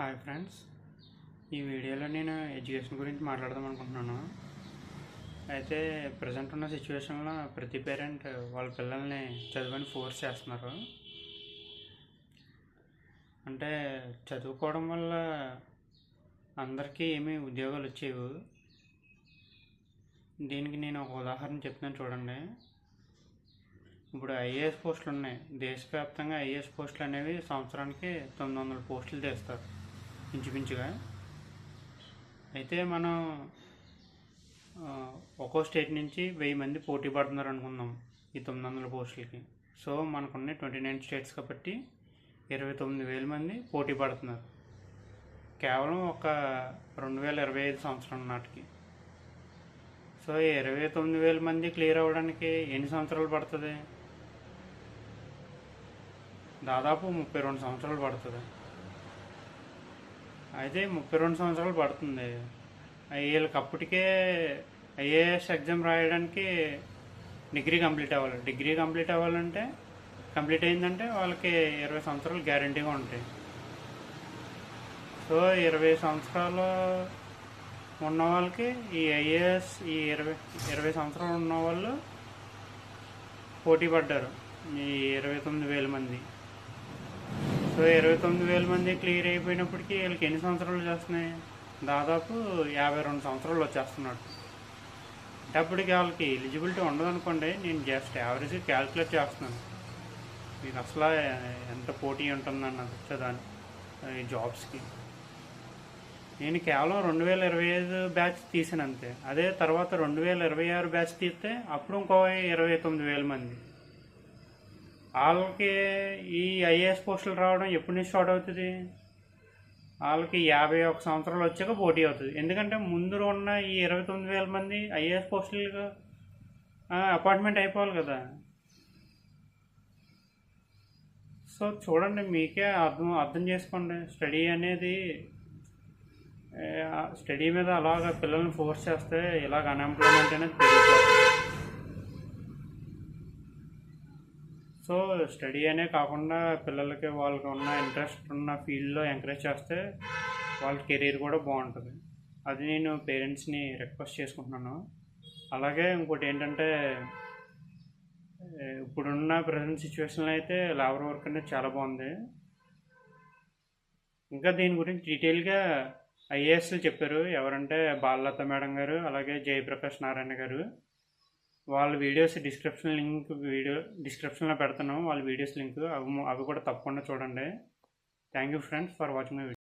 Hi friends, ఈ వీడియోలో నేను ఎడ్యుకేషన్ గురించి మాట్లాడదాం అనుకుంటున్నాను. అయితే ప్రజెంట్ ఉన్న సిచ్యువేషన్లో ప్రతి పేరెంట్ వాళ్ళ పిల్లల్ని చదువుని ఫోర్స్ చేస్తున్నారు. అంటే చదువుకోవడం వల్ల అందరికీ ఏమీ ఉద్యోగాలు వచ్చేవి. దీనికి నేను ఒక ఉదాహరణ చెప్తున్నాను చూడండి. ఇప్పుడు ఐఏఎస్ పోస్టులు ఉన్నాయి. దేశవ్యాప్తంగా ఐఏఎస్ పోస్టులు అనేవి సంవత్సరానికి 900 పోస్టులు తీస్తారు ఇంచుమించుగా. అయితే మనం ఒక్కో స్టేట్ నుంచి 1000 మంది పోటీ పడుతున్నారు అనుకుందాం ఈ 900 పోస్టులకి. సో మనకున్న 29 స్టేట్స్ కాబట్టి 29,000 మంది పోటీ పడుతున్నారు కేవలం ఒక 2025 సంవత్సరం నాటికి. సో 29,000 మంది క్లియర్ అవ్వడానికి ఎన్ని సంవత్సరాలు పడుతుంది? దాదాపు 32 సంవత్సరాలు పడుతుంది. అయితే 32 సంవత్సరాలు పడుతుంది. వీళ్ళకి అప్పటికే ఐఏఎస్ ఎగ్జామ్ రాయడానికి డిగ్రీ కంప్లీట్ అవ్వాలి. డిగ్రీ కంప్లీట్ అవ్వాలంటే కంప్లీట్ అయిందంటే వాళ్ళకి 20 సంవత్సరాలు గ్యారంటీగా ఉంటాయి. సో 20 సంవత్సరాలు ఉన్న వాళ్ళకి ఈ ఐఏఎస్ ఈ 20 సంవత్సరాలు ఉన్న వాళ్ళు పోటీ పడ్డారు, ఈ 29,000 మంది. సో 29,000 మంది క్లియర్ అయిపోయినప్పటికీ వీళ్ళకి ఎన్ని సంవత్సరాలు చేస్తున్నాయి? దాదాపు 52 సంవత్సరాలు వచ్చేస్తున్నాడు. అంటే అప్పటికి వాళ్ళకి ఎలిజిబిలిటీ ఉండదనుకోండి. నేను జస్ట్ యావరేజ్ క్యాల్కులేట్ చేస్తున్నాను మీకు అసలు ఎంత పోటీ ఉంటుందన్నది వచ్చేదాన్ని ఈ జాబ్స్కి. నేను కేవలం 2025 బ్యాచ్ తీసాను అంతే. అదే తర్వాత 2026 బ్యాచ్ తీస్తే అప్పుడు ఇంకో 29,000 మంది. వాళ్ళకి ఈ ఐఏఎస్ పోస్టులు రావడం ఎప్పటి నుంచి స్టార్ట్ అవుతుంది? వాళ్ళకి 51 సంవత్సరాలు వచ్చాక పోటీ అవుతుంది. ఎందుకంటే ముందు ఉన్న ఈ 29,000 మంది ఐఏఎస్ పోస్టులకు అపాయింట్మెంట్ అయిపోవాలి కదా. సో చూడండి, మీకే అర్థం చేసుకోండి. స్టడీ మీద అలాగ పిల్లల్ని ఫోర్స్ చేస్తే ఇలాగ అన్ఎంప్లాయ్మెంట్ అనేది పెరిగిపోతుంది. సో స్టడీ అనే కాకుండా పిల్లలకి వాళ్ళకి ఉన్న ఇంట్రెస్ట్ ఉన్న ఫీల్డ్లో ఎంకరేజ్ చేస్తే వాళ్ళ కెరీర్ కూడా బాగుంటుంది. అది నేను పేరెంట్స్ని రిక్వెస్ట్ చేసుకుంటున్నాను. అలాగే ఇంకోటి ఏంటంటే, ఇప్పుడున్న ప్రజెంట్ సిచ్యువేషన్లో అయితే లేబర్ వర్క్ అనేది చాలా బాగుంది. ఇంకా దీని గురించి డీటెయిల్గా ఐఏఎస్లు చెప్పారు. ఎవరంటే బాలలత మేడం గారు, అలాగే జయప్రకాష్ నారాయణ గారు. వాళ్ళ వీడియోస్ డిస్క్రిప్షన్లో పెడతాను. వాళ్ళ వీడియోస్ లింక్ అవి కూడా తప్పకుండా చూడండి. Thank you friends for watching my video.